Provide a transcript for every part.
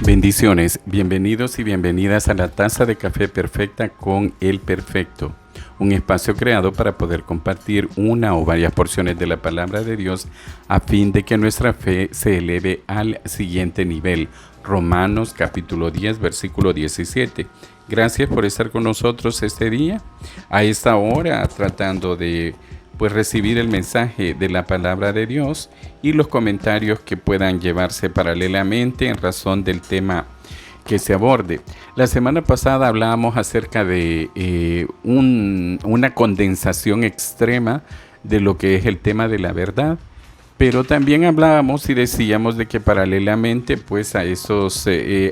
Bendiciones, bienvenidos y bienvenidas a la Taza de Café Perfecta con El Perfecto, un espacio creado para poder compartir una o varias porciones de la palabra de Dios a fin de que nuestra fe se eleve al siguiente nivel. Romanos capítulo 10, versículo 17. Gracias por estar con nosotros este día, a esta hora, tratando de recibir el mensaje de la palabra de Dios y los comentarios que puedan llevarse paralelamente en razón del tema que se aborde. La semana pasada hablábamos acerca de una condensación extrema de lo que es el tema de la verdad, pero también hablábamos y decíamos de que paralelamente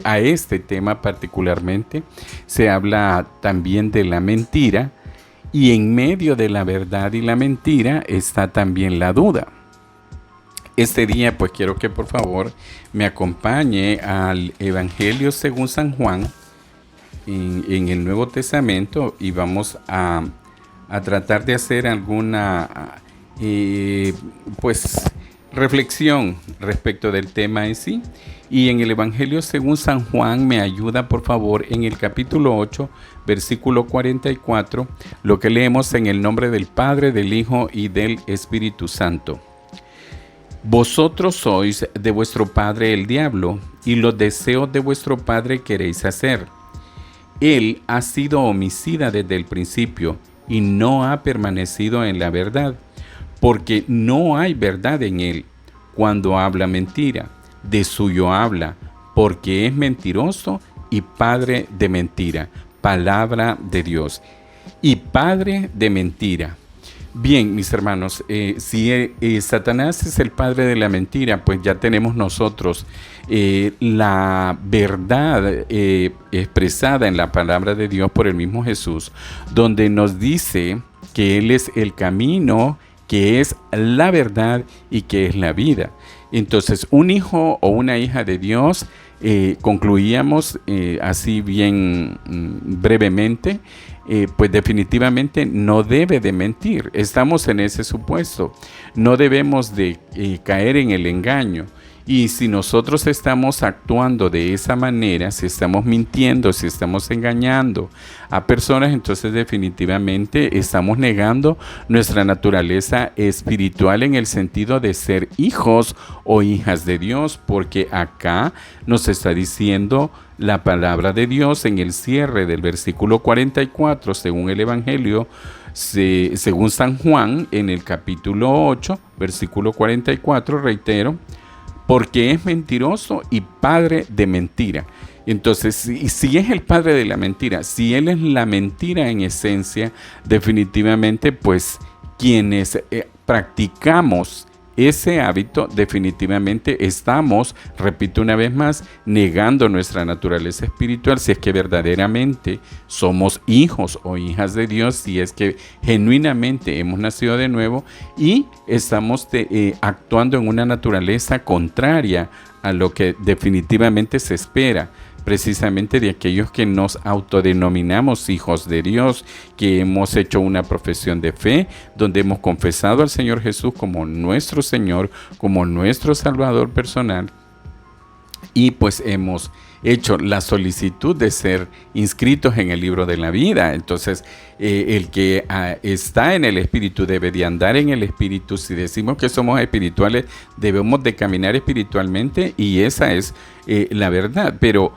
a este tema particularmente se habla también de la mentira. Y en medio de la verdad y la mentira está también la duda. Este día quiero que por favor me acompañe al Evangelio según San Juan en el Nuevo Testamento y vamos a tratar de hacer alguna reflexión respecto del tema en sí. Y en el Evangelio según San Juan me ayuda por favor en el capítulo 8, versículo 44, lo que leemos en el nombre del Padre, del Hijo y del Espíritu Santo. Vosotros sois de vuestro padre el diablo, y los deseos de vuestro padre queréis hacer. Él ha sido homicida desde el principio, y no ha permanecido en la verdad, porque no hay verdad en él. Cuando habla mentira, de suyo habla, porque es mentiroso y padre de mentira. Palabra de Dios. Y padre de mentira. Bien, mis hermanos, si Satanás es el padre de la mentira, pues ya tenemos nosotros la verdad expresada en la palabra de Dios por el mismo Jesús, donde nos dice que Él es el camino, que es la verdad y que es la vida. Entonces, un hijo o una hija de Dios, concluíamos así bien brevemente, pues definitivamente no debe de mentir. Estamos en ese supuesto. No debemos de caer en el engaño. Y si nosotros estamos actuando de esa manera, si estamos mintiendo, si estamos engañando a personas, entonces definitivamente estamos negando nuestra naturaleza espiritual en el sentido de ser hijos o hijas de Dios, porque acá nos está diciendo la palabra de Dios en el cierre del versículo 44, según el Evangelio, según San Juan, en el capítulo 8, versículo 44, reitero, porque es mentiroso y padre de mentira. Entonces, si es el padre de la mentira, si él es la mentira en esencia, definitivamente, pues, quienes practicamos ese hábito, definitivamente estamos, repito una vez más, negando nuestra naturaleza espiritual, si es que verdaderamente somos hijos o hijas de Dios, si es que genuinamente hemos nacido de nuevo y estamos actuando en una naturaleza contraria a lo que definitivamente se espera, precisamente de aquellos que nos autodenominamos hijos de Dios, que hemos hecho una profesión de fe, donde hemos confesado al Señor Jesús como nuestro Señor, como nuestro Salvador personal, y pues hemos hecho la solicitud de ser inscritos en el libro de la vida. Entonces, el que está en el Espíritu debe de andar en el Espíritu. Si decimos que somos espirituales, debemos de caminar espiritualmente, y esa es la verdad. Pero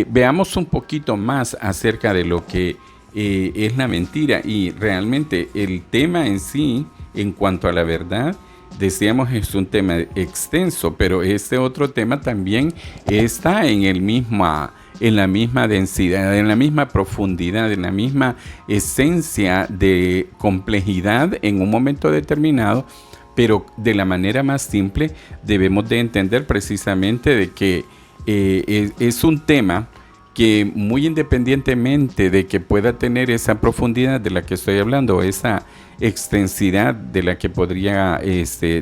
veamos un poquito más acerca de lo que es la mentira, y realmente el tema en sí, en cuanto a la verdad, decíamos, es un tema extenso, pero este otro tema también está en la misma densidad, en la misma profundidad, en la misma esencia de complejidad en un momento determinado, pero de la manera más simple debemos de entender precisamente de que es un tema que, muy independientemente de que pueda tener esa profundidad de la que estoy hablando, esa extensidad de la que podría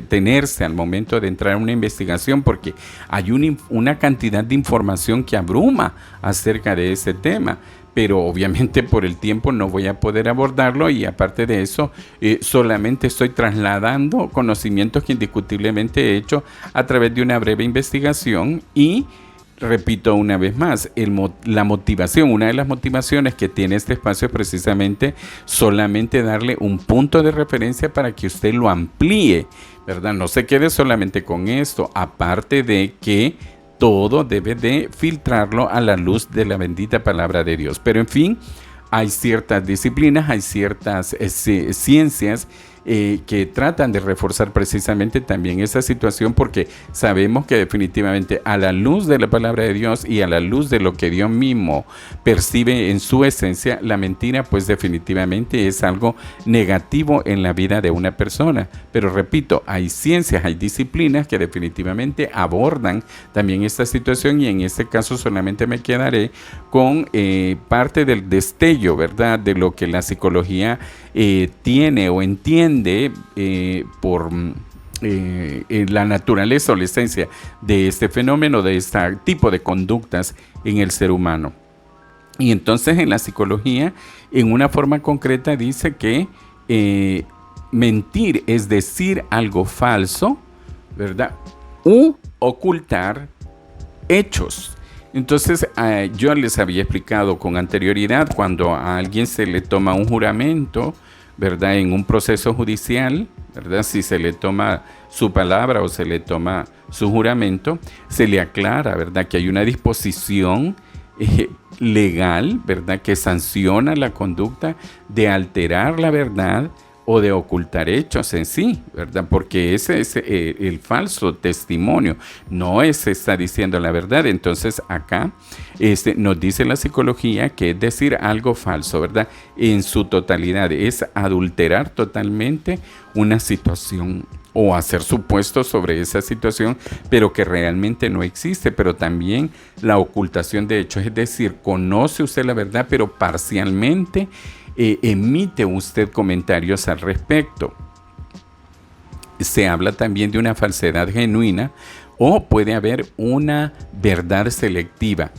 tenerse al momento de entrar a una investigación, porque hay una cantidad de información que abruma acerca de ese tema, pero obviamente por el tiempo no voy a poder abordarlo, y aparte de eso, solamente estoy trasladando conocimientos que indiscutiblemente he hecho a través de una breve investigación, y Repito una vez más, la motivación, una de las motivaciones que tiene este espacio es precisamente solamente darle un punto de referencia para que usted lo amplíe, ¿verdad? No se quede solamente con esto, aparte de que todo debe de filtrarlo a la luz de la bendita palabra de Dios. Pero en fin, hay ciertas disciplinas, hay ciertas ciencias que tratan de reforzar precisamente también esa situación, porque sabemos que definitivamente a la luz de la palabra de Dios y a la luz de lo que Dios mismo percibe en su esencia, la mentira pues definitivamente es algo negativo en la vida de una persona. Pero repito, hay ciencias, hay disciplinas que definitivamente abordan también esta situación, y en este caso solamente me quedaré con parte del destello, ¿verdad?, de lo que la psicología tiene o entiende por la naturaleza o la esencia de este fenómeno, de este tipo de conductas en el ser humano. Y entonces en la psicología, en una forma concreta, dice que mentir es decir algo falso, ¿verdad?, u ocultar hechos. Entonces, yo les había explicado con anterioridad, cuando a alguien se le toma un juramento, ¿verdad?, en un proceso judicial, ¿verdad?, si se le toma su palabra o se le toma su juramento, se le aclara, ¿verdad?, que hay una disposición legal, ¿verdad?, que sanciona la conducta de alterar la verdad o de ocultar hechos en sí, ¿verdad? Porque ese es el falso testimonio, no se está diciendo la verdad. Entonces acá nos dice la psicología que es decir algo falso, ¿verdad?, en su totalidad, es adulterar totalmente una situación o hacer supuestos sobre esa situación, pero que realmente no existe. Pero también la ocultación de hechos, es decir, conoce usted la verdad, pero parcialmente emite usted comentarios al respecto. Se habla también de una falsedad genuina, o puede haber una verdad selectiva.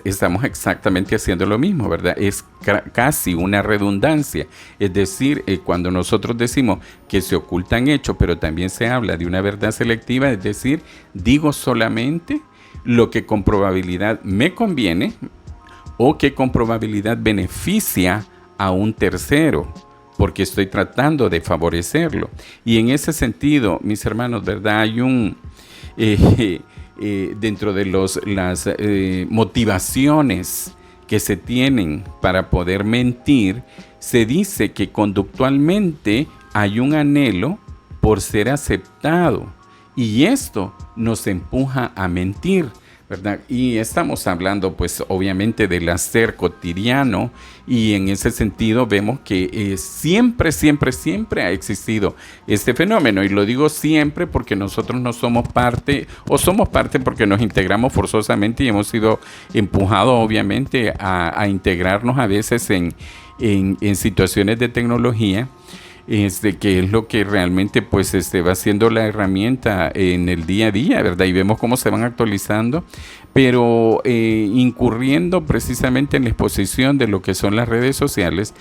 Estamos exactamente haciendo lo mismo, ¿verdad? Es casi una redundancia. Es decir, cuando nosotros decimos que se ocultan hechos, pero también se habla de una verdad selectiva, es decir, digo solamente lo que con probabilidad me conviene o que con probabilidad beneficia a un tercero, porque estoy tratando de favorecerlo. Y en ese sentido, mis hermanos, ¿verdad?, hay un dentro de las motivaciones que se tienen para poder mentir, se dice que conductualmente hay un anhelo por ser aceptado, y esto nos empuja a mentir, ¿verdad? Y estamos hablando pues obviamente del hacer cotidiano, y en ese sentido vemos que siempre ha existido este fenómeno, y lo digo siempre porque nosotros no somos parte, o somos parte porque nos integramos forzosamente y hemos sido empujados obviamente a integrarnos a veces en situaciones de tecnología, que es lo que realmente pues va siendo la herramienta en el día a día, ¿verdad? Y vemos cómo se van actualizando, pero incurriendo precisamente en la exposición de lo que son las redes sociales,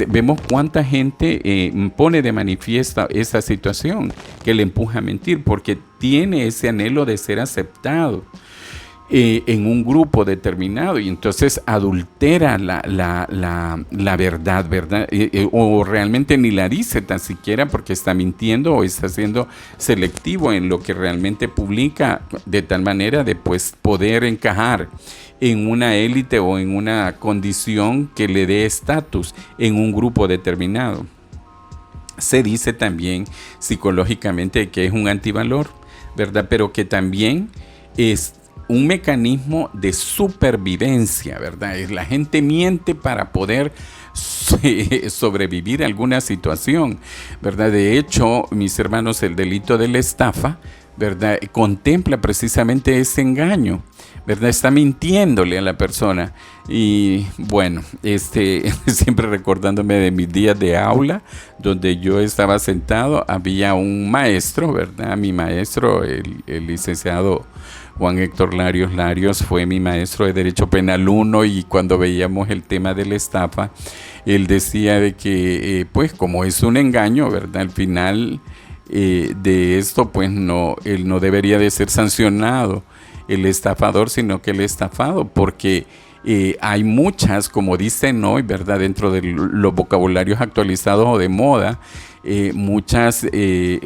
vemos cuánta gente pone de manifiesto esa situación que le empuja a mentir, porque tiene ese anhelo de ser aceptado en un grupo determinado, y entonces adultera la verdad, ¿verdad? O realmente ni la dice tan siquiera, porque está mintiendo o está siendo selectivo en lo que realmente publica, de tal manera de pues poder encajar en una élite o en una condición que le dé estatus en un grupo determinado. Se dice también psicológicamente que es un antivalor, ¿verdad? Pero que también es un mecanismo de supervivencia, ¿verdad? La gente miente para poder sobrevivir a alguna situación, ¿verdad? De hecho, mis hermanos, el delito de la estafa, ¿verdad?, contempla precisamente ese engaño, ¿verdad? Está mintiéndole a la persona. Y bueno, siempre recordándome de mis días de aula, donde yo estaba sentado, había un maestro, ¿verdad? Mi maestro, el licenciado Juan Héctor Larios fue mi maestro de Derecho Penal 1, y cuando veíamos el tema de la estafa, él decía de que, pues como es un engaño, ¿verdad?, al final de esto, pues no, él no debería de ser sancionado el estafador, sino que el estafado, porque hay muchas, como dicen hoy, ¿verdad? Dentro de los vocabularios actualizados o de moda, muchas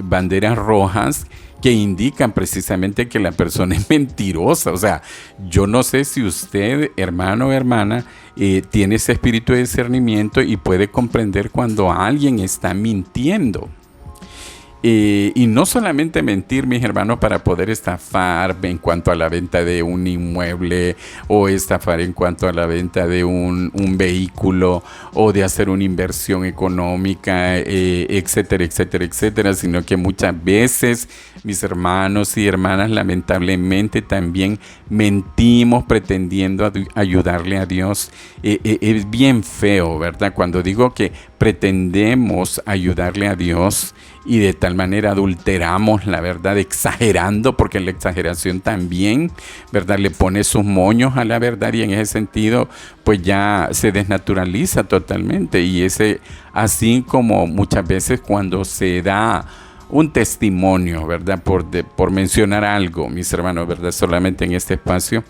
banderas rojas que indican precisamente que la persona es mentirosa. O sea, yo no sé si usted, hermano o hermana, tiene ese espíritu de discernimiento y puede comprender cuando alguien está mintiendo. Y no solamente mentir, mis hermanos, para poder estafar en cuanto a la venta de un inmueble o estafar en cuanto a la venta de un vehículo o de hacer una inversión económica, etcétera, etcétera, etcétera, sino que muchas veces, mis hermanos y hermanas, lamentablemente también mentimos pretendiendo ayudarle a Dios. Es bien feo, ¿verdad? Cuando digo que pretendemos ayudarle a Dios y de tal manera adulteramos la verdad, exagerando, porque la exageración también, ¿verdad?, le pone sus moños a la verdad, y en ese sentido pues ya se desnaturaliza totalmente. Y así como muchas veces cuando se da un testimonio, ¿verdad?, por mencionar algo, mis hermanos, ¿verdad?, solamente en este espacio,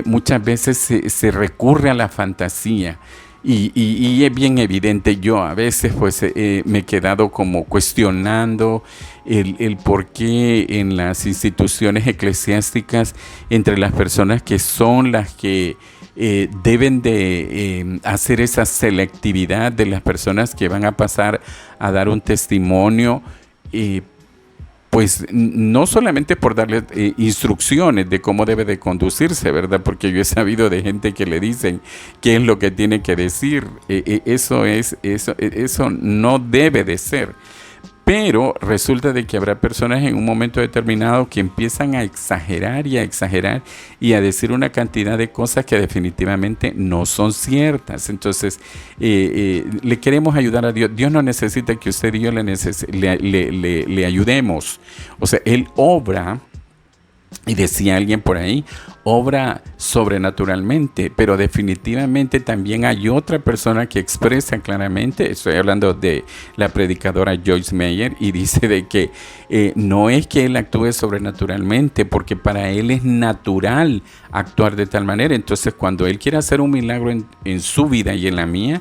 muchas veces se recurre a la fantasía. Y es bien evidente, yo a veces pues me he quedado como cuestionando el por qué en las instituciones eclesiásticas, entre las personas que son las que deben de hacer esa selectividad de las personas que van a pasar a dar un testimonio, pues no solamente por darle instrucciones de cómo debe de conducirse, ¿verdad? Porque yo he sabido de gente que le dicen qué es lo que tiene que decir. Eso no debe de ser. Pero resulta de que habrá personas en un momento determinado que empiezan a exagerar y a decir una cantidad de cosas que definitivamente no son ciertas. Entonces, le queremos ayudar a Dios. Dios no necesita que usted y yo le ayudemos. O sea, Él obra. Y decía alguien por ahí, obra sobrenaturalmente, pero definitivamente también hay otra persona que expresa claramente, estoy hablando de la predicadora Joyce Meyer, y dice de que no es que él actúe sobrenaturalmente, porque para él es natural actuar de tal manera. Entonces, cuando él quiere hacer un milagro en su vida y en la mía,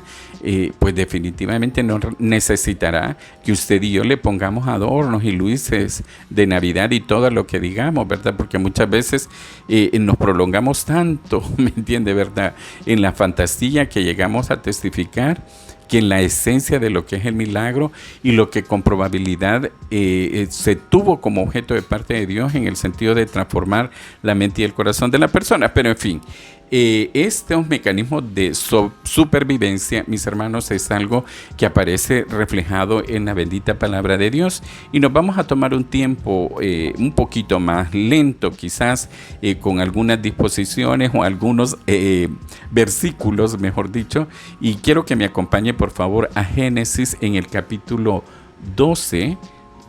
pues definitivamente no necesitará que usted y yo le pongamos adornos y luces de Navidad y todo lo que digamos, ¿verdad? Porque muchas veces nos prolongamos tanto, ¿me entiende, verdad?, en la fantasía, que llegamos a testificar que en la esencia de lo que es el milagro y lo que con probabilidad se tuvo como objeto de parte de Dios, en el sentido de transformar la mente y el corazón de la persona. Pero en fin, estos mecanismos de supervivencia, mis hermanos, es algo que aparece reflejado en la bendita palabra de Dios, y nos vamos a tomar un tiempo un poquito más lento, quizás con algunas disposiciones o algunos versículos, mejor dicho, y quiero que me acompañe por favor a Génesis en el capítulo 12,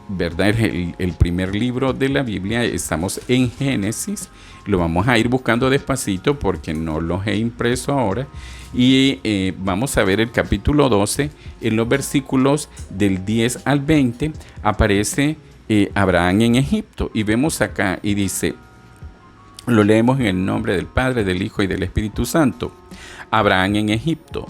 ¿verdad? El primer libro de la Biblia. Estamos en Génesis. Lo vamos a ir buscando despacito porque no los he impreso ahora. Y vamos a ver el capítulo 12. En los versículos del 10 al 20 aparece Abraham en Egipto. Y vemos acá y dice, lo leemos en el nombre del Padre, del Hijo y del Espíritu Santo. Abraham en Egipto.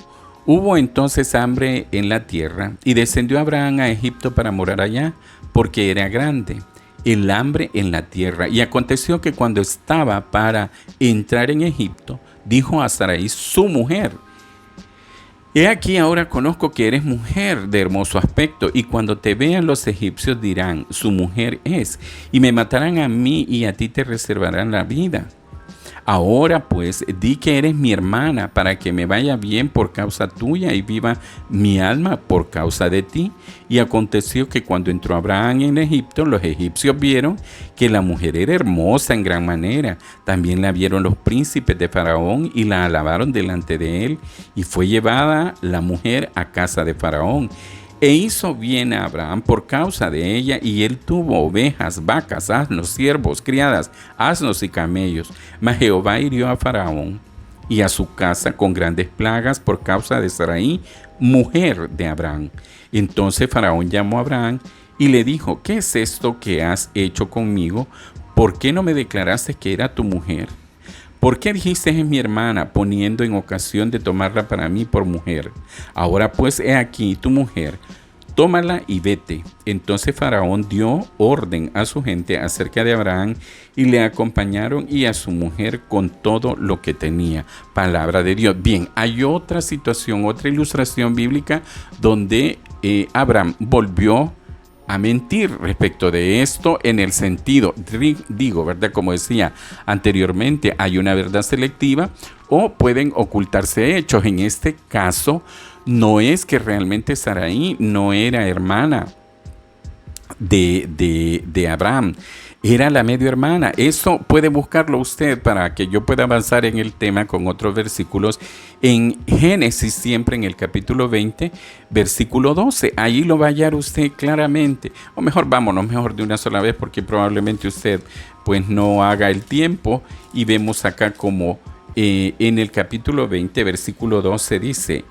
Hubo entonces hambre en la tierra, y descendió Abraham a Egipto para morar allá, porque era grande el hambre en la tierra. Y aconteció que cuando estaba para entrar en Egipto, dijo a Sarai, su mujer: he aquí, ahora conozco que eres mujer de hermoso aspecto, y cuando te vean los egipcios dirán, su mujer es, y me matarán a mí, y a ti te reservarán la vida. Ahora pues, di que eres mi hermana, para que me vaya bien por causa tuya y viva mi alma por causa de ti. Y aconteció que cuando entró Abraham en Egipto, los egipcios vieron que la mujer era hermosa en gran manera. También la vieron los príncipes de Faraón y la alabaron delante de él. Y fue llevada la mujer a casa de Faraón. E hizo bien a Abraham por causa de ella, y él tuvo ovejas, vacas, asnos, siervos, criadas, asnos y camellos. Mas Jehová hirió a Faraón y a su casa con grandes plagas por causa de Sarai, mujer de Abraham. Entonces Faraón llamó a Abraham y le dijo, ¿qué es esto que has hecho conmigo? ¿por qué no me declaraste que era tu mujer? ¿Por qué dijiste es mi hermana, poniendo en ocasión de tomarla para mí por mujer? Ahora pues he aquí tu mujer, tómala y vete. Entonces Faraón dio orden a su gente acerca de Abraham y le acompañaron y a su mujer con todo lo que tenía. Palabra de Dios. Bien, hay otra situación, otra ilustración bíblica donde Abraham volvió a mentir respecto de esto en el sentido, digo, ¿verdad? Como decía anteriormente, hay una verdad selectiva o pueden ocultarse hechos. En este caso, no es que realmente Sarai no era hermana de Abraham, era la medio hermana. Eso puede buscarlo usted para que yo pueda avanzar en el tema con otros versículos. En Génesis, siempre en el capítulo 20, versículo 12. Ahí lo va a hallar usted claramente. O mejor, vámonos mejor de una sola vez porque probablemente usted pues no haga el tiempo. Y vemos acá como en el capítulo 20, versículo 12 dice: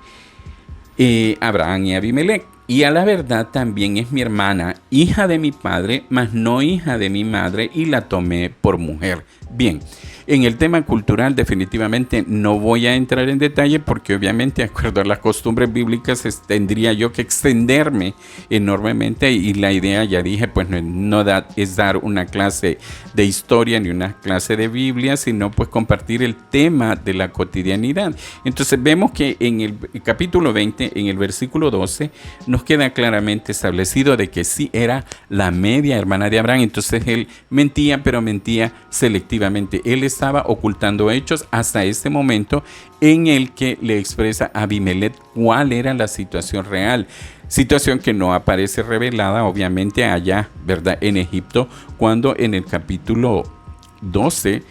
Abraham y Abimelech. Y a la verdad también es mi hermana, hija de mi padre, mas no hija de mi madre, y la tomé por mujer. Bien, en el tema cultural definitivamente no voy a entrar en detalle porque obviamente de acuerdo a las costumbres bíblicas tendría yo que extenderme enormemente y la idea, ya dije, pues no es dar una clase de historia ni una clase de Biblia, sino pues compartir el tema de la cotidianidad. Entonces vemos que en el capítulo 20, en el versículo 12, nos queda claramente establecido de que sí era la media hermana de Abraham. Entonces él mentía, pero mentía selectivamente. Él estaba ocultando hechos hasta este momento en el que le expresa a Abimelech cuál era la situación real. Situación que no aparece revelada obviamente allá, ¿verdad? En Egipto, cuando en el capítulo 12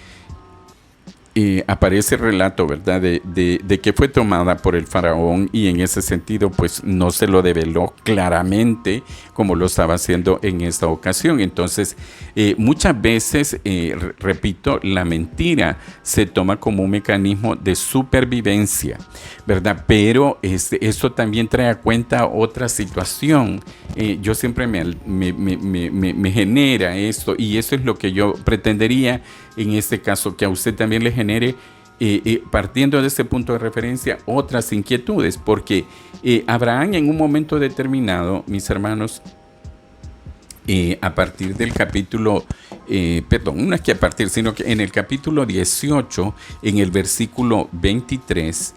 aparece el relato, ¿verdad? De que fue tomada por el faraón y en ese sentido pues no se lo develó claramente como lo estaba haciendo en esta ocasión. Entonces muchas veces, repito, la mentira se toma como un mecanismo de supervivencia, ¿verdad? Pero esto también trae a cuenta otra situación. Yo siempre me genera esto y eso es lo que yo pretendería en este caso, que a usted también le genere, partiendo de este punto de referencia, otras inquietudes, porque Abraham en un momento determinado, mis hermanos, a partir del capítulo, no es que a partir, sino que en el capítulo 18, en el versículo 23,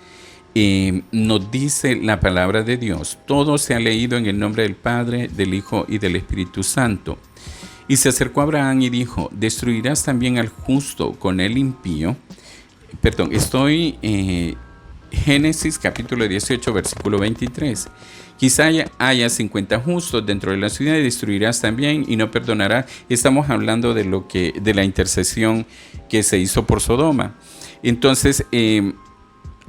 nos dice la palabra de Dios: todo se ha leído en el nombre del Padre, del Hijo y del Espíritu Santo. Y se acercó a Abraham y dijo: ¿destruirás también al justo con el impío? Génesis capítulo 18, versículo 23. Quizá haya 50 justos dentro de la ciudad y destruirás también y no perdonarás. Estamos hablando de la intercesión que se hizo por Sodoma. Entonces,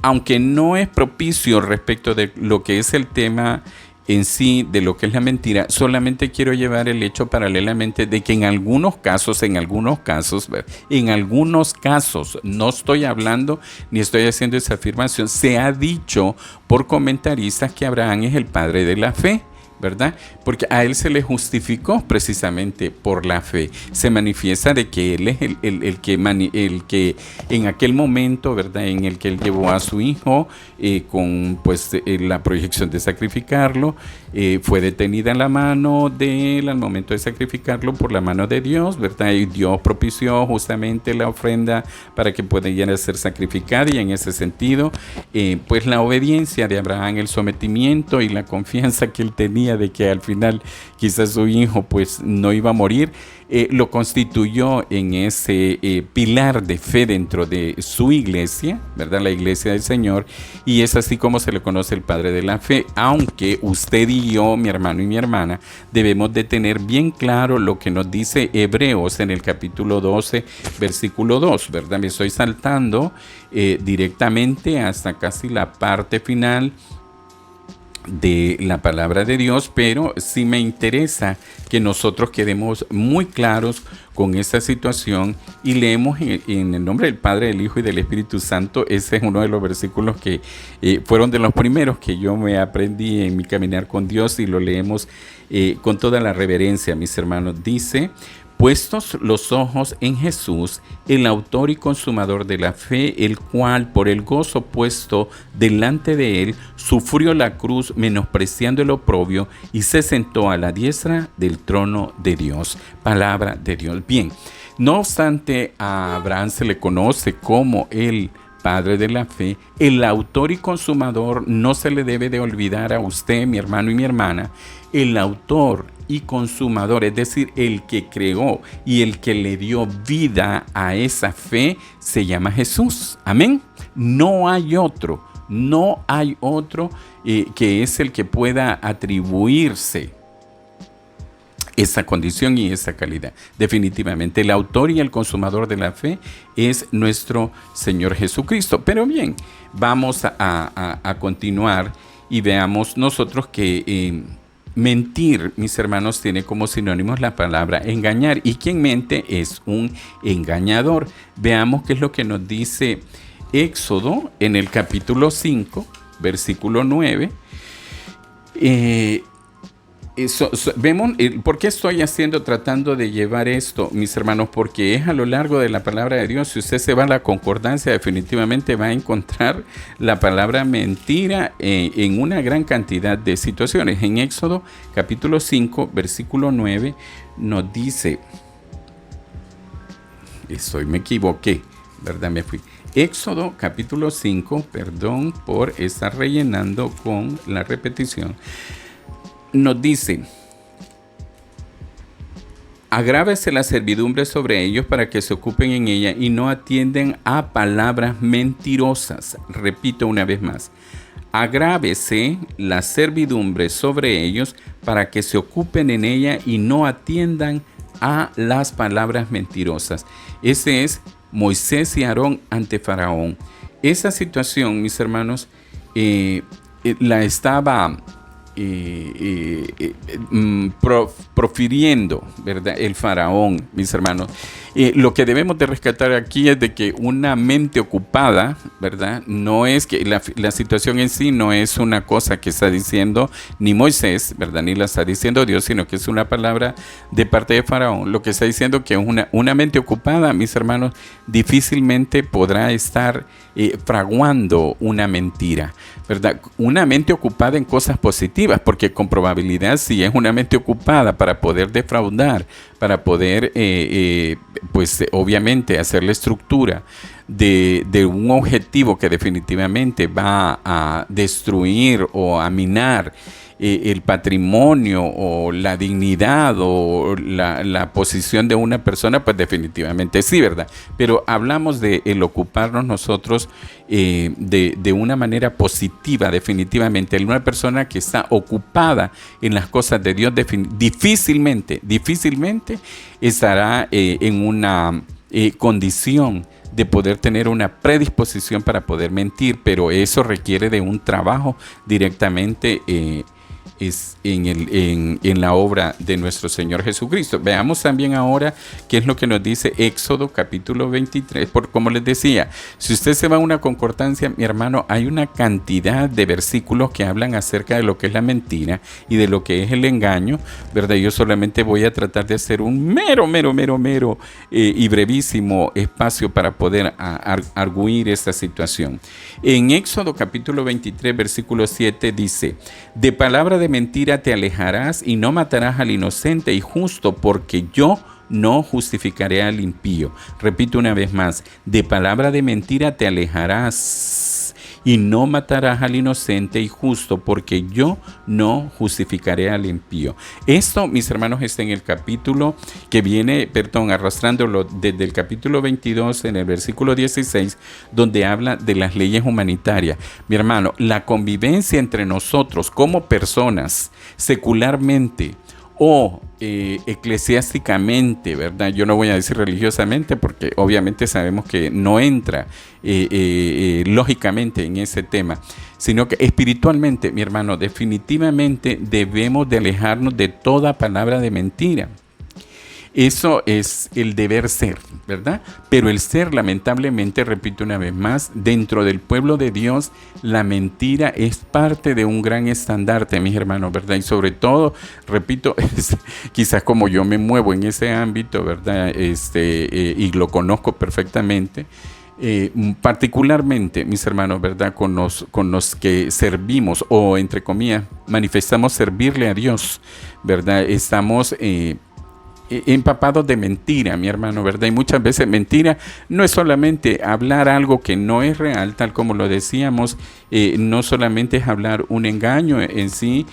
aunque no es propicio respecto de lo que es el tema en sí de lo que es la mentira, solamente quiero llevar el hecho paralelamente de que en algunos casos, no estoy hablando ni estoy haciendo esa afirmación, se ha dicho por comentaristas que Abraham es el padre de la fe, ¿verdad? Porque a él se le justificó precisamente por la fe. Se manifiesta de que él es el que en aquel momento, ¿verdad? En el que él llevó a su hijo con pues la proyección de sacrificarlo, fue detenida la mano de él al momento de sacrificarlo por la mano de Dios, ¿verdad? Y Dios propició justamente la ofrenda para que pudiera ser sacrificada, y en ese sentido, pues la obediencia de Abraham, el sometimiento y la confianza que él tenía de que al final quizás su hijo pues no iba a morir, lo constituyó en ese pilar de fe dentro de su iglesia, ¿verdad? La iglesia del Señor, y es así como se le conoce el padre de la fe, aunque usted y yo, mi hermano y mi hermana, debemos de tener bien claro lo que nos dice Hebreos en el capítulo 12, versículo 2, ¿verdad? Me estoy saltando directamente hasta casi la parte final de la palabra de Dios, pero sí me interesa que nosotros quedemos muy claros con esta situación y leemos en el nombre del Padre, del Hijo y del Espíritu Santo. Ese es uno de los versículos que fueron de los primeros que yo me aprendí en mi caminar con Dios, y lo leemos con toda la reverencia, mis hermanos. Dice: Puestos los ojos en Jesús, el autor y consumador de la fe, el cual por el gozo puesto delante de él, sufrió la cruz menospreciando el oprobio y se sentó a la diestra del trono de Dios. Palabra de Dios. Bien, no obstante a Abraham se le conoce como el Padre de la fe, el autor y consumador no se le debe de olvidar a usted, mi hermano y mi hermana, el autor y consumador, es decir, el que creó y el que le dio vida a esa fe, se llama Jesús. Amén. No hay otro que es el que pueda atribuirse esa condición y esa calidad. Definitivamente, el autor y el consumador de la fe es nuestro Señor Jesucristo. Pero bien, vamos a continuar y veamos nosotros que mentir, mis hermanos, tiene como sinónimos la palabra engañar. Y quien mente es un engañador. Veamos qué es lo que nos dice Éxodo en el capítulo 5, versículo 9. Vemos, ¿por qué estoy tratando de llevar esto, mis hermanos? Porque es a lo largo de la palabra de Dios. Si usted se va a la concordancia, definitivamente va a encontrar la palabra mentira en una gran cantidad de situaciones. En Éxodo capítulo 5, versículo 9, nos dice, me equivoqué, ¿verdad? Me fui. Éxodo capítulo 5, perdón por estar rellenando con la repetición. Nos dice, agrávese la servidumbre sobre ellos para que se ocupen en ella y no atienden a palabras mentirosas. Repito una vez más, agrávese la servidumbre sobre ellos para que se ocupen en ella y no atiendan a las palabras mentirosas. Ese es Moisés y Aarón ante Faraón. Esa situación, mis hermanos, la estaba profiriendo, ¿verdad?, el faraón, mis hermanos. Lo que debemos de rescatar aquí es de que una mente ocupada, ¿verdad?, no es que la situación en sí no es una cosa que está diciendo ni Moisés, ¿verdad?, ni la está diciendo Dios, sino que es una palabra de parte de faraón. Lo que está diciendo que una mente ocupada, mis hermanos, difícilmente podrá estar fraguando una mentira, ¿verdad? Una mente ocupada en cosas positivas, porque con probabilidad si es una mente ocupada para poder defraudar, para poder pues obviamente hacer la estructura de un objetivo que definitivamente va a destruir o a minar el patrimonio o la dignidad o la posición de una persona, pues definitivamente sí, ¿verdad? Pero hablamos de el ocuparnos nosotros de una manera positiva, definitivamente. Una persona que está ocupada en las cosas de Dios difícilmente estará en una condición de poder tener una predisposición para poder mentir, pero eso requiere de un trabajo directamente en la obra de nuestro Señor Jesucristo. Veamos también ahora qué es lo que nos dice Éxodo capítulo 23. Como les decía, si usted se va a una concordancia, mi hermano, hay una cantidad de versículos que hablan acerca de lo que es la mentira y de lo que es el engaño, ¿verdad? Yo solamente voy a tratar de hacer un mero y brevísimo espacio para poder arguir esta situación. En Éxodo capítulo 23, versículo 7 dice, de palabra de mentira te alejarás y no matarás al inocente y justo, porque yo no justificaré al impío. Repito una vez más, de palabra de mentira te alejarás y no matarás al inocente y justo, porque yo no justificaré al impío. Esto, mis hermanos, está en el capítulo que viene, arrastrándolo desde el capítulo 22 en el versículo 16, donde habla de las leyes humanitarias. Mi hermano, la convivencia entre nosotros como personas, secularmente o eclesiásticamente, ¿verdad? Yo no voy a decir religiosamente porque obviamente sabemos que no entra lógicamente en ese tema, sino que espiritualmente, mi hermano, definitivamente debemos de alejarnos de toda palabra de mentira. Eso es el deber ser, ¿verdad? Pero el ser, lamentablemente, repito una vez más, dentro del pueblo de Dios, la mentira es parte de un gran estandarte, mis hermanos, ¿verdad? Y sobre todo, repito, quizás como yo me muevo en ese ámbito, ¿verdad? Y lo conozco perfectamente. Particularmente, mis hermanos, ¿verdad? Con los que servimos o, entre comillas, manifestamos servirle a Dios, ¿verdad? Estamos empapados de mentira, mi hermano, ¿verdad? Y muchas veces mentira no es solamente hablar algo que no es real, tal como lo decíamos, no solamente es hablar un engaño en sí,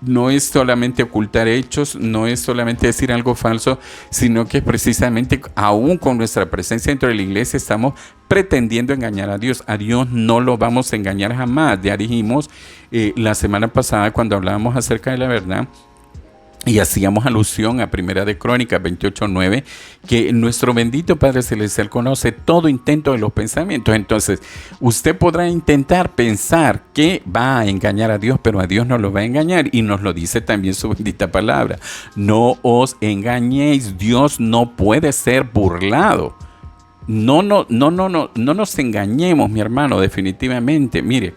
no es solamente ocultar hechos, no es solamente decir algo falso, sino que precisamente aún con nuestra presencia dentro de la iglesia estamos pretendiendo engañar a Dios. A Dios no lo vamos a engañar jamás. Ya dijimos la semana pasada cuando hablábamos acerca de la verdad, y hacíamos alusión a Primera de Crónicas 28:9, que nuestro bendito Padre Celestial conoce todo intento de los pensamientos. Entonces, usted podrá intentar pensar que va a engañar a Dios, pero a Dios no lo va a engañar. Y nos lo dice también su bendita palabra. No os engañéis, Dios no puede ser burlado. No nos engañemos, mi hermano, definitivamente. Mire,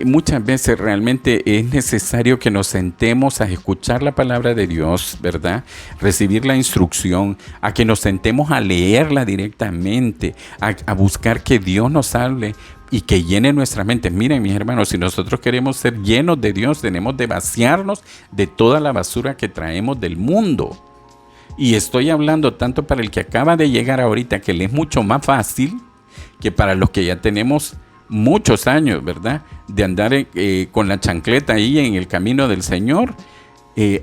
muchas veces realmente es necesario que nos sentemos a escuchar la palabra de Dios, ¿verdad? Recibir la instrucción, a que nos sentemos a leerla directamente, a buscar que Dios nos hable y que llene nuestra mente. Miren, mis hermanos, si nosotros queremos ser llenos de Dios, tenemos de vaciarnos de toda la basura que traemos del mundo. Y estoy hablando tanto para el que acaba de llegar ahorita, que le es mucho más fácil, que para los que ya tenemos muchos años, ¿verdad? De andar con la chancleta ahí en el camino del Señor,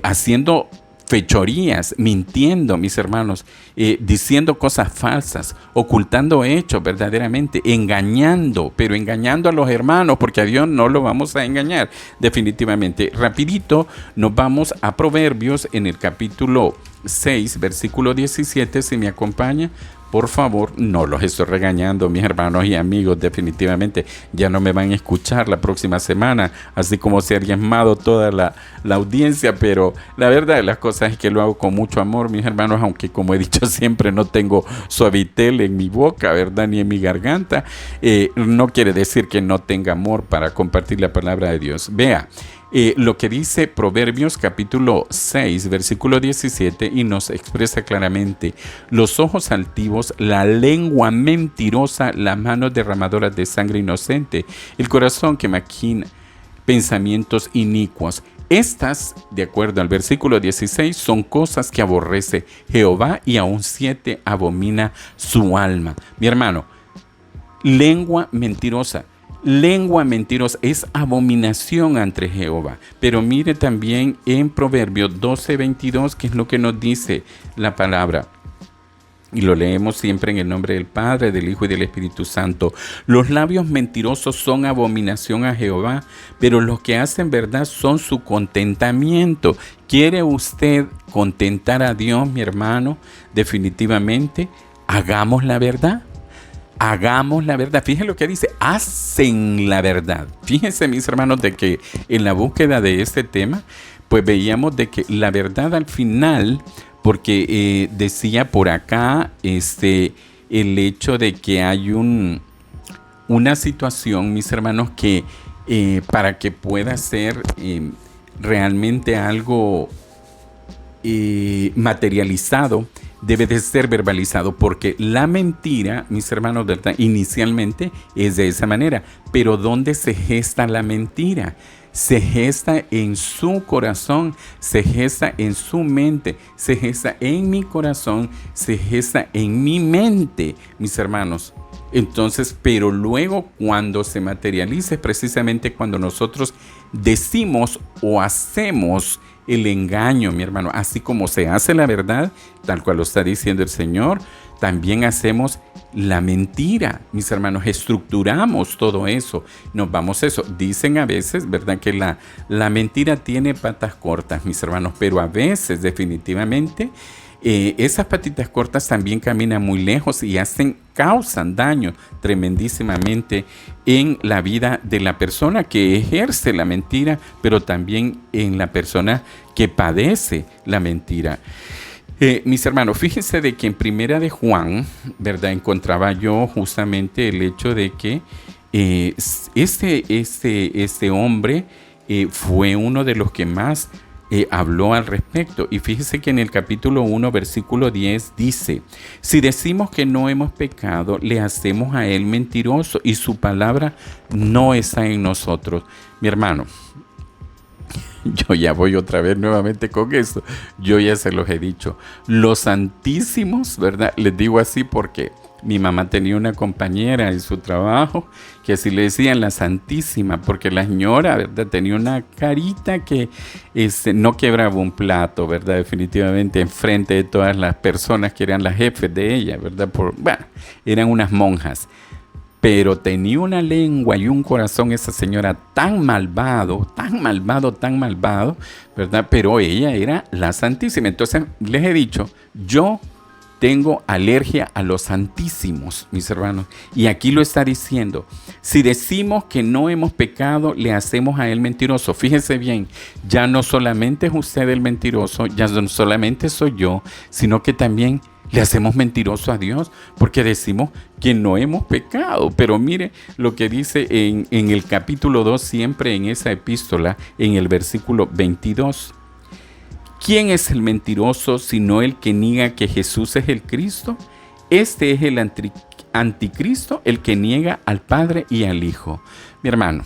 haciendo fechorías, mintiendo, mis hermanos, diciendo cosas falsas, ocultando hechos verdaderamente, engañando, pero engañando a los hermanos, porque a Dios no lo vamos a engañar, definitivamente. Rapidito, nos vamos a Proverbios en el capítulo 6, versículo 17, si me acompaña. Por favor, no los estoy regañando, mis hermanos y amigos, definitivamente ya no me van a escuchar la próxima semana, así como se ha diezmado toda la audiencia, pero la verdad de las cosas es que lo hago con mucho amor, mis hermanos, aunque como he dicho siempre no tengo suavitel en mi boca, ¿verdad? Ni en mi garganta, no quiere decir que no tenga amor para compartir la palabra de Dios. Vea, lo que dice Proverbios capítulo 6, versículo 17, y nos expresa claramente: los ojos altivos, la lengua mentirosa, las manos derramadoras de sangre inocente, el corazón que maquina pensamientos inicuos. Estas, de acuerdo al versículo 16, son cosas que aborrece Jehová, y aún 7 abomina su alma. Mi hermano, lengua mentirosa. Lengua mentirosa es abominación ante Jehová. Pero mire también en Proverbios 12:22, que es lo que nos dice la palabra. Y lo leemos siempre en el nombre del Padre, del Hijo y del Espíritu Santo. Los labios mentirosos son abominación a Jehová, pero los que hacen verdad son su contentamiento. ¿Quiere usted contentar a Dios, mi hermano? Definitivamente, hagamos la verdad. Hagamos la verdad. Fíjense lo que dice, hacen la verdad. Fíjense, mis hermanos, de que en la búsqueda de este tema, pues veíamos de que la verdad al final, porque decía por acá el hecho de que hay una situación, mis hermanos, que para que pueda ser realmente algo materializado, debe de ser verbalizado, porque la mentira, mis hermanos, ¿verdad? Inicialmente es de esa manera, pero ¿dónde se gesta la mentira? Se gesta en su corazón, se gesta en su mente, se gesta en mi corazón, se gesta en mi mente, mis hermanos. Entonces, pero luego cuando se materializa es precisamente cuando nosotros decimos o hacemos el engaño, mi hermano. Así como se hace la verdad, tal cual lo está diciendo el Señor, también hacemos la mentira, mis hermanos. Estructuramos todo eso, nos vamos a eso. Dicen a veces, ¿verdad?, que la mentira tiene patas cortas, mis hermanos, pero a veces definitivamente esas patitas cortas también caminan muy lejos y causan daño tremendísimamente en la vida de la persona que ejerce la mentira, pero también en la persona que padece la mentira. Mis hermanos, fíjense de que en Primera de Juan, ¿verdad? Encontraba yo justamente el hecho de que este hombre fue uno de los que más habló al respecto. Y fíjese que en el capítulo 1, versículo 10 dice: si decimos que no hemos pecado, le hacemos a él mentiroso y su palabra no está en nosotros. Mi hermano, yo ya voy otra vez nuevamente con esto. Yo ya se los he dicho. Los santísimos, ¿verdad? Les digo así porque mi mamá tenía una compañera en su trabajo que así le decían la Santísima, porque la señora, ¿verdad? Tenía una carita que no quebraba un plato, ¿verdad? Definitivamente enfrente de todas las personas que eran las jefes de ella, ¿verdad? Bueno, eran unas monjas. Pero tenía una lengua y un corazón esa señora tan malvado, ¿verdad? Pero ella era la Santísima. Entonces les he dicho, yo tengo alergia a los santísimos, mis hermanos. Y aquí lo está diciendo. Si decimos que no hemos pecado, le hacemos a él mentiroso. Fíjense bien, ya no solamente es usted el mentiroso, ya no solamente soy yo, sino que también le hacemos mentiroso a Dios porque decimos que no hemos pecado. Pero mire lo que dice en el capítulo 2, siempre en esa epístola, en el versículo 22. ¿Quién es el mentiroso sino el que niega que Jesús es el Cristo? Este es el anticristo, el que niega al Padre y al Hijo. Mi hermano,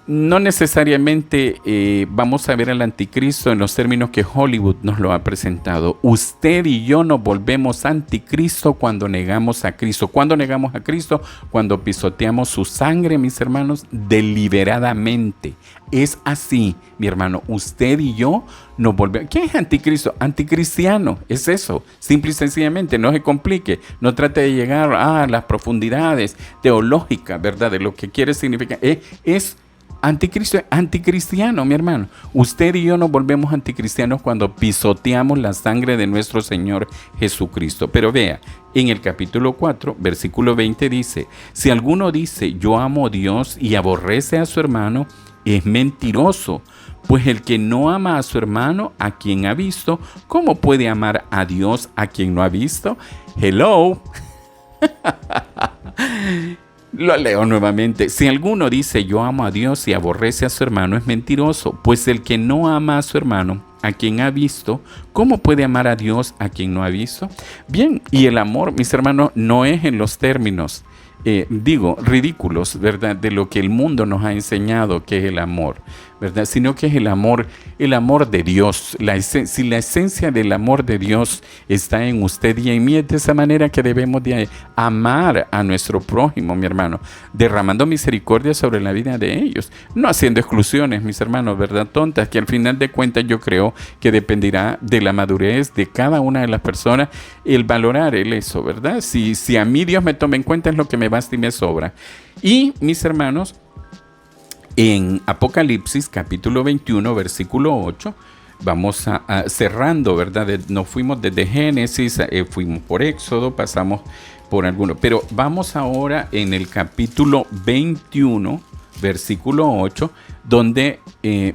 no necesariamente vamos a ver al anticristo en los términos que Hollywood nos lo ha presentado. Usted y yo nos volvemos anticristo cuando negamos a Cristo. ¿Cuándo negamos a Cristo? Cuando pisoteamos su sangre, mis hermanos, deliberadamente. Es así, mi hermano. Usted y yo nos volvemos... ¿Qué es anticristo? Anticristiano. Es eso. Simple y sencillamente. No se complique. No trate de llegar a las profundidades teológicas, ¿verdad? De lo que quiere significar. Es anticristo, anticristiano, mi hermano. Usted y yo nos volvemos anticristianos cuando pisoteamos la sangre de nuestro Señor Jesucristo. Pero vea, en el capítulo 4, versículo 20 dice: si alguno dice yo amo a Dios y aborrece a su hermano, es mentiroso. Pues el que no ama a su hermano, a quien ha visto, ¿cómo puede amar a Dios a quien no ha visto? Hello. Lo leo nuevamente. Si alguno dice yo amo a Dios y aborrece a su hermano, es mentiroso. Pues el que no ama a su hermano, a quien ha visto, ¿cómo puede amar a Dios a quien no ha visto? Bien, y el amor, mis hermanos, no es en los términos, ridículos, ¿verdad? De lo que el mundo nos ha enseñado que es el amor, ¿verdad? Sino que es el amor de Dios. Si la esencia del amor de Dios está en usted y en mí, es de esa manera que debemos de amar a nuestro prójimo, mi hermano, derramando misericordia sobre la vida de ellos, no haciendo exclusiones, mis hermanos, ¿verdad? Tontas, que al final de cuentas yo creo que dependerá de la madurez de cada una de las personas el valorar eso, ¿verdad? Si a mí Dios me toma en cuenta, es lo que me basta y me sobra. Y, mis hermanos, en Apocalipsis capítulo 21, versículo 8, vamos cerrando, ¿verdad? Nos fuimos desde Génesis, fuimos por Éxodo, pasamos por algunos, pero vamos ahora en el capítulo 21, versículo 8, donde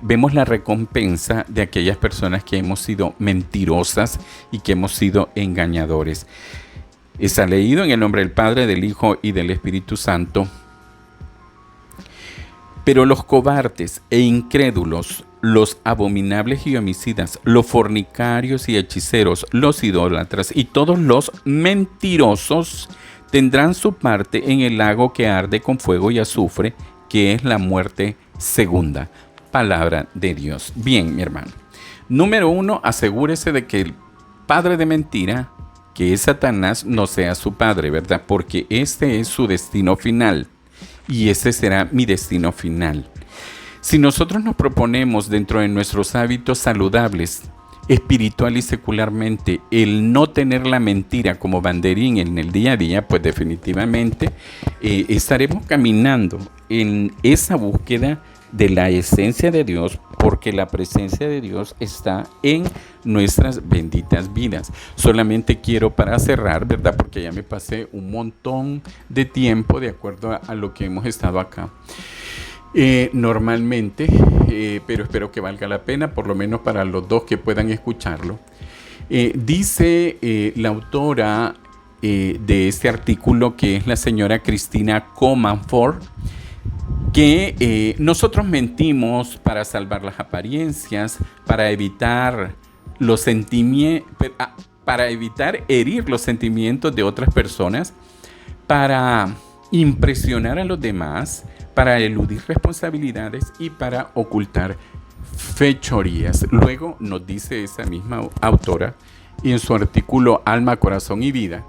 vemos la recompensa de aquellas personas que hemos sido mentirosas y que hemos sido engañadores. Está leído en el nombre del Padre, del Hijo y del Espíritu Santo. Pero los cobardes e incrédulos, los abominables y homicidas, los fornicarios y hechiceros, los idólatras y todos los mentirosos tendrán su parte en el lago que arde con fuego y azufre, que es la muerte segunda. Palabra de Dios. Bien, mi hermano. Número 1, asegúrese de que el padre de mentira, que es Satanás, no sea su padre, ¿verdad? Porque este es su destino final. Y ese será mi destino final. Si nosotros nos proponemos dentro de nuestros hábitos saludables, espiritual y secularmente, el no tener la mentira como banderín en el día a día, pues definitivamente estaremos caminando en esa búsqueda de la esencia de Dios, porque la presencia de Dios está en nuestras benditas vidas. Solamente quiero, para cerrar, ¿verdad? Porque ya me pasé un montón de tiempo de acuerdo a lo que hemos estado acá. Normalmente, pero espero que valga la pena, por lo menos para los dos que puedan escucharlo. Dice la autora de este artículo, que es la señora Cristina Comanfort, que nosotros mentimos para salvar las apariencias, para evitar los sentimientos, para evitar herir los sentimientos de otras personas, para impresionar a los demás, para eludir responsabilidades y para ocultar fechorías. Luego nos dice esa misma autora en su artículo Alma, Corazón y Vida,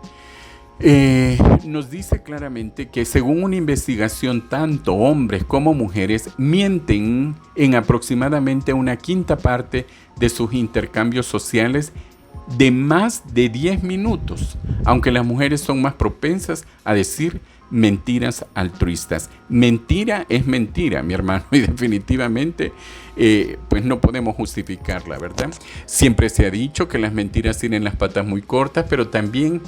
nos dice claramente que según una investigación, tanto hombres como mujeres mienten en aproximadamente una quinta parte de sus intercambios sociales de más de 10 minutos, aunque las mujeres son más propensas a decir mentiras altruistas. Mentira es mentira, mi hermano, y definitivamente pues no podemos justificarla, ¿verdad? Siempre se ha dicho que las mentiras tienen las patas muy cortas, pero también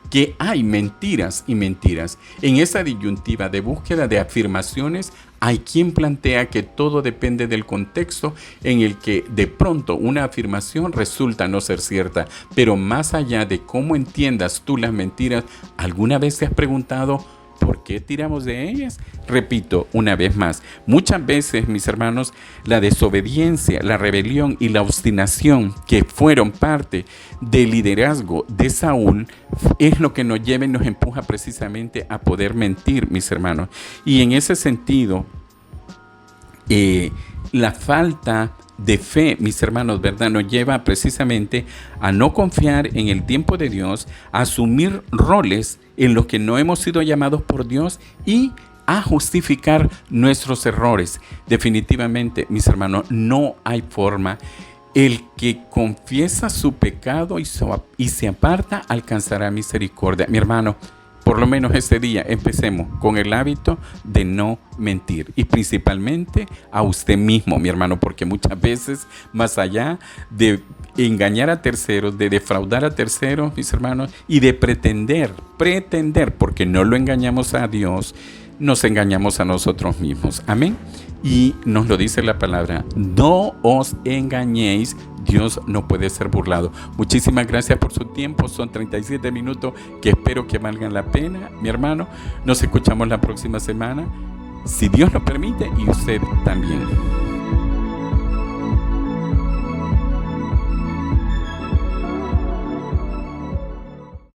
que hay mentiras y mentiras. En esa disyuntiva de búsqueda de afirmaciones, hay quien plantea que todo depende del contexto en el que de pronto una afirmación resulta no ser cierta. Pero más allá de cómo entiendas tú las mentiras, ¿alguna vez te has preguntado por qué tiramos de ellas? Repito una vez más, muchas veces, mis hermanos, la desobediencia, la rebelión y la obstinación que fueron parte del liderazgo de Saúl es lo que nos lleva y nos empuja precisamente a poder mentir, mis hermanos. Y en ese sentido, la falta de fe, mis hermanos, ¿verdad?, nos lleva precisamente a no confiar en el tiempo de Dios, a asumir roles en los que no hemos sido llamados por Dios y a justificar nuestros errores. Definitivamente, mis hermanos, no hay forma. El que confiesa su pecado y se aparta alcanzará misericordia. Mi hermano, por lo menos este día empecemos con el hábito de no mentir, y principalmente a usted mismo, mi hermano, porque muchas veces, más allá de engañar a terceros, de defraudar a terceros, mis hermanos, y de pretender, porque no lo engañamos a Dios, nos engañamos a nosotros mismos. Amén. Y nos lo dice la palabra: no os engañéis, Dios no puede ser burlado. Muchísimas gracias por su tiempo. Son 37 minutos que espero que valgan la pena, mi hermano. Nos escuchamos la próxima semana, si Dios lo permite, y usted también.